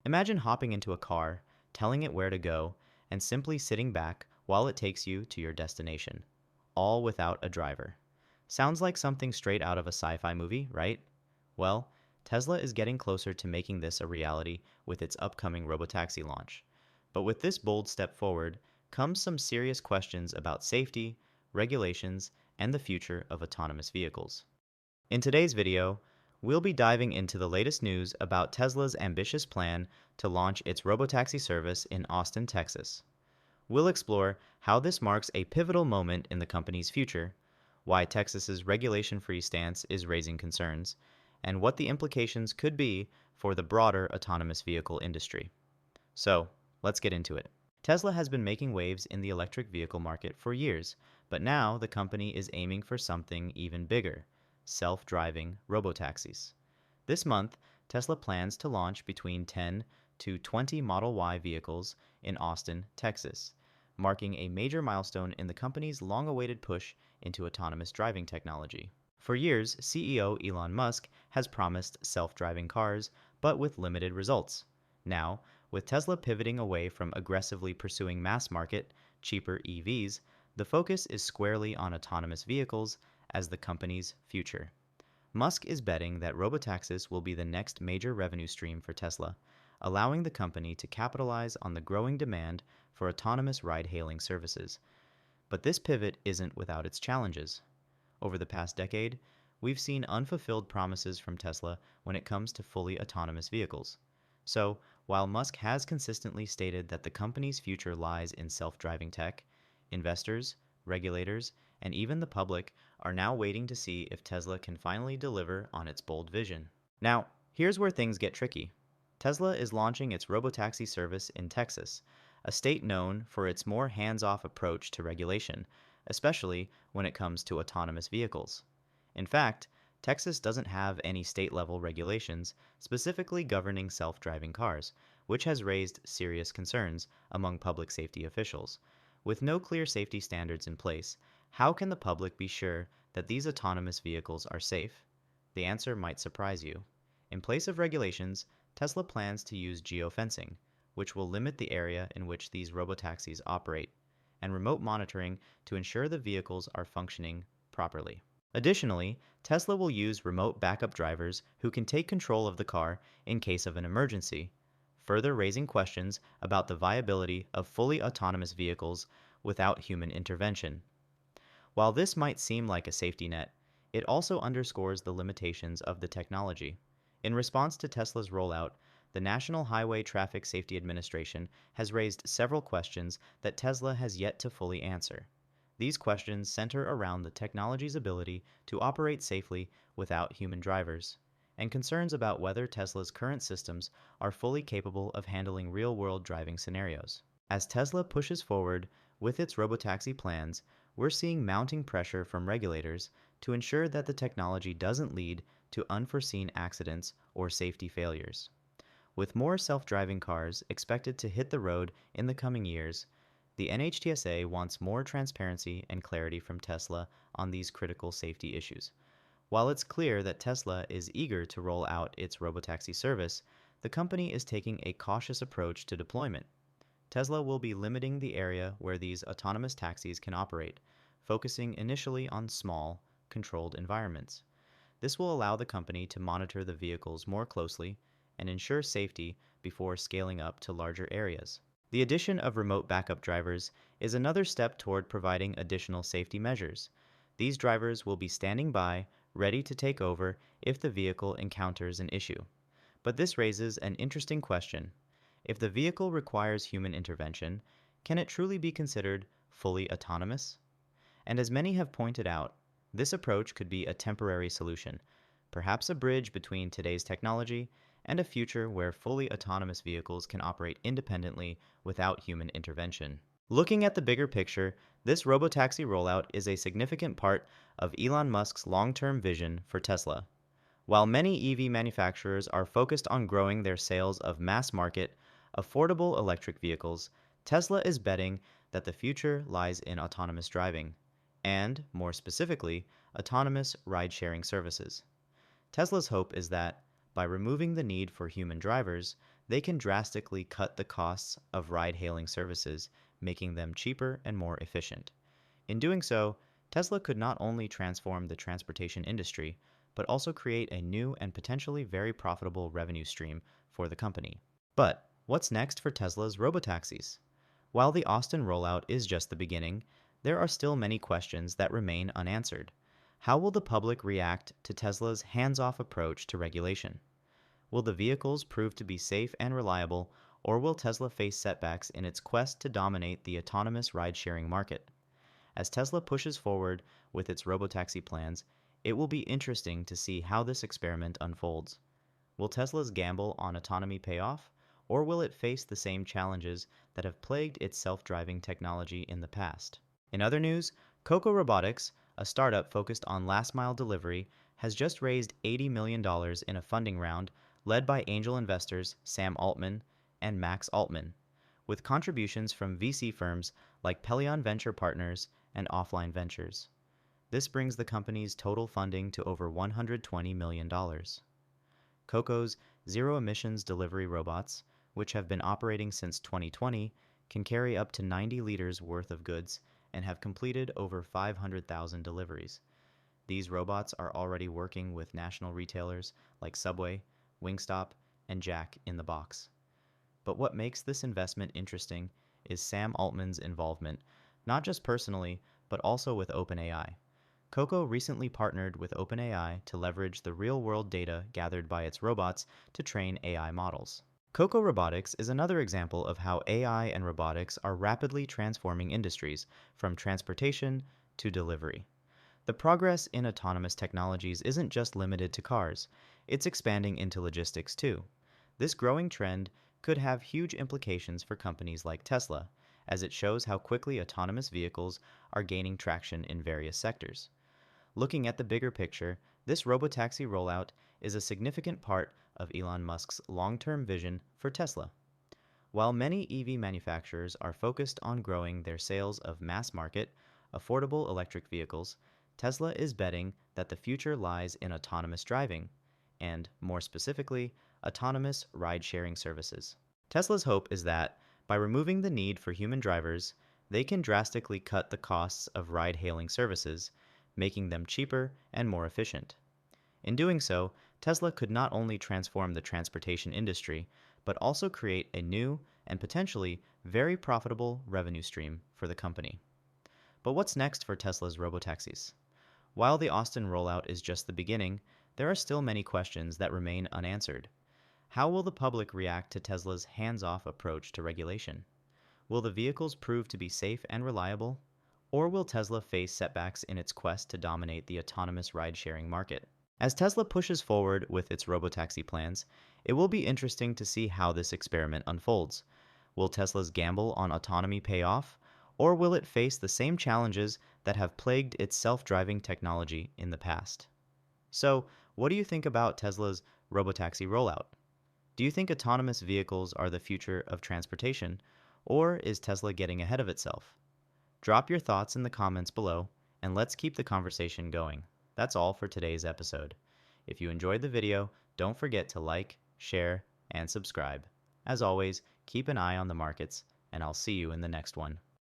Imagine hopping into a car, telling it where to go, and simply sitting back while it takes you to your destination, all without a driver. Sounds like something straight out of a sci-fi movie, right? Well, Tesla is getting closer to making this a reality with its upcoming robotaxi launch. But with this bold step forward comes some serious questions about safety, regulations, and the future of autonomous vehicles. In today's video, we'll be diving into the latest news about Tesla's ambitious plan to launch its robotaxi service in Austin, Texas. We'll explore how this marks a pivotal moment in the company's future, why Texas's regulation-free stance is raising concerns, and what the implications could be for the broader autonomous vehicle industry. So, let's get into it. Tesla has been making waves in the electric vehicle market for years, but now the company is aiming for something even bigger: self-driving robotaxis. This month, Tesla plans to launch between 10 to 20 Model Y vehicles in Austin, Texas, marking a major milestone in the company's long-awaited push into autonomous driving technology. For years, CEO Elon Musk has promised self-driving cars, but with limited results. Now, with Tesla pivoting away from aggressively pursuing mass-market, cheaper EVs, the focus is squarely on autonomous vehicles as the company's future. Musk is betting that robotaxis will be the next major revenue stream for Tesla, allowing the company to capitalize on the growing demand for autonomous ride-hailing services. But this pivot isn't without its challenges. Over the past decade, we've seen unfulfilled promises from Tesla when it comes to fully autonomous vehicles. So, while Musk has consistently stated that the company's future lies in self-driving tech, investors, regulators, and even the public are now waiting to see if Tesla can finally deliver on its bold vision. Now, here's where things get tricky. Tesla is launching its robotaxi service in Texas, a state known for its more hands-off approach to regulation, especially when it comes to autonomous vehicles. In fact, Texas doesn't have any state-level regulations specifically governing self-driving cars, which has raised serious concerns among public safety officials. With no clear safety standards in place, how can the public be sure that these autonomous vehicles are safe? The answer might surprise you. In place of regulations, Tesla plans to use geofencing, which will limit the area in which these robotaxis operate, and remote monitoring to ensure the vehicles are functioning properly. Additionally, Tesla will use remote backup drivers who can take control of the car in case of an emergency, further raising questions about the viability of fully autonomous vehicles without human intervention. While this might seem like a safety net, it also underscores the limitations of the technology. In response to Tesla's rollout, the National Highway Traffic Safety Administration has raised several questions that Tesla has yet to fully answer. These questions center around the technology's ability to operate safely without human drivers, and concerns about whether Tesla's current systems are fully capable of handling real-world driving scenarios. As Tesla pushes forward with its robotaxi plans, we're seeing mounting pressure from regulators to ensure that the technology doesn't lead to unforeseen accidents or safety failures. With more self-driving cars expected to hit the road in the coming years, the NHTSA wants more transparency and clarity from Tesla on these critical safety issues. While it's clear that Tesla is eager to roll out its robotaxi service, the company is taking a cautious approach to deployment. Tesla will be limiting the area where these autonomous taxis can operate, focusing initially on small, controlled environments. This will allow the company to monitor the vehicles more closely and ensure safety before scaling up to larger areas. The addition of remote backup drivers is another step toward providing additional safety measures. These drivers will be standing by, ready to take over if the vehicle encounters an issue. But this raises an interesting question. If the vehicle requires human intervention, can it truly be considered fully autonomous? And as many have pointed out, this approach could be a temporary solution, perhaps a bridge between today's technology and a future where fully autonomous vehicles can operate independently without human intervention. Looking at the bigger picture, this robotaxi rollout is a significant part of Elon Musk's long-term vision for Tesla. While many EV manufacturers are focused on growing their sales of mass-market, affordable electric vehicles, Tesla is betting that the future lies in autonomous driving, and, more specifically, autonomous ride-sharing services. Tesla's hope is that, by removing the need for human drivers, they can drastically cut the costs of ride-hailing services, making them cheaper and more efficient. In doing so, Tesla could not only transform the transportation industry, but also create a new and potentially very profitable revenue stream for the company. But what's next for Tesla's robotaxis? While the Austin rollout is just the beginning, there are still many questions that remain unanswered. How will the public react to Tesla's hands-off approach to regulation? Will the vehicles prove to be safe and reliable, or will Tesla face setbacks in its quest to dominate the autonomous ride-sharing market? As Tesla pushes forward with its robotaxi plans, it will be interesting to see how this experiment unfolds. Will Tesla's gamble on autonomy pay off, or will it face the same challenges that have plagued its self-driving technology in the past? In other news, Koko Robotics, a startup focused on last-mile delivery, has just raised $80 million in a funding round led by angel investors Sam Altman and Max Altman, with contributions from VC firms like Pelion Venture Partners and Offline Ventures. This brings the company's total funding to over $120 million. Koko's zero-emissions delivery robots, which have been operating since 2020, can carry up to 90 liters worth of goods and have completed over 500,000 deliveries. These robots are already working with national retailers like Subway, Wingstop, and Jack in the Box. But what makes this investment interesting is Sam Altman's involvement, not just personally, but also with OpenAI. Koko recently partnered with OpenAI to leverage the real-world data gathered by its robots to train AI models. Koko Robotics is another example of how AI and robotics are rapidly transforming industries, from transportation to delivery. The progress in autonomous technologies isn't just limited to cars, it's expanding into logistics too. This growing trend could have huge implications for companies like Tesla, as it shows how quickly autonomous vehicles are gaining traction in various sectors. Looking at the bigger picture, this robotaxi rollout is a significant part of Elon Musk's long-term vision for Tesla. While many EV manufacturers are focused on growing their sales of mass-market, affordable electric vehicles, Tesla is betting that the future lies in autonomous driving, and, more specifically, autonomous ride-sharing services. Tesla's hope is that, by removing the need for human drivers, they can drastically cut the costs of ride-hailing services, making them cheaper and more efficient. In doing so, Tesla could not only transform the transportation industry, but also create a new and potentially very profitable revenue stream for the company. But what's next for Tesla's robotaxis? While the Austin rollout is just the beginning, there are still many questions that remain unanswered. How will the public react to Tesla's hands-off approach to regulation? Will the vehicles prove to be safe and reliable? Or will Tesla face setbacks in its quest to dominate the autonomous ride-sharing market? As Tesla pushes forward with its robotaxi plans, it will be interesting to see how this experiment unfolds. Will Tesla's gamble on autonomy pay off? Or will it face the same challenges that have plagued its self-driving technology in the past? So, what do you think about Tesla's robotaxi rollout? Do you think autonomous vehicles are the future of transportation, or is Tesla getting ahead of itself? Drop your thoughts in the comments below, and let's keep the conversation going. That's all for today's episode. If you enjoyed the video, don't forget to like, share, and subscribe. As always, keep an eye on the markets, and I'll see you in the next one.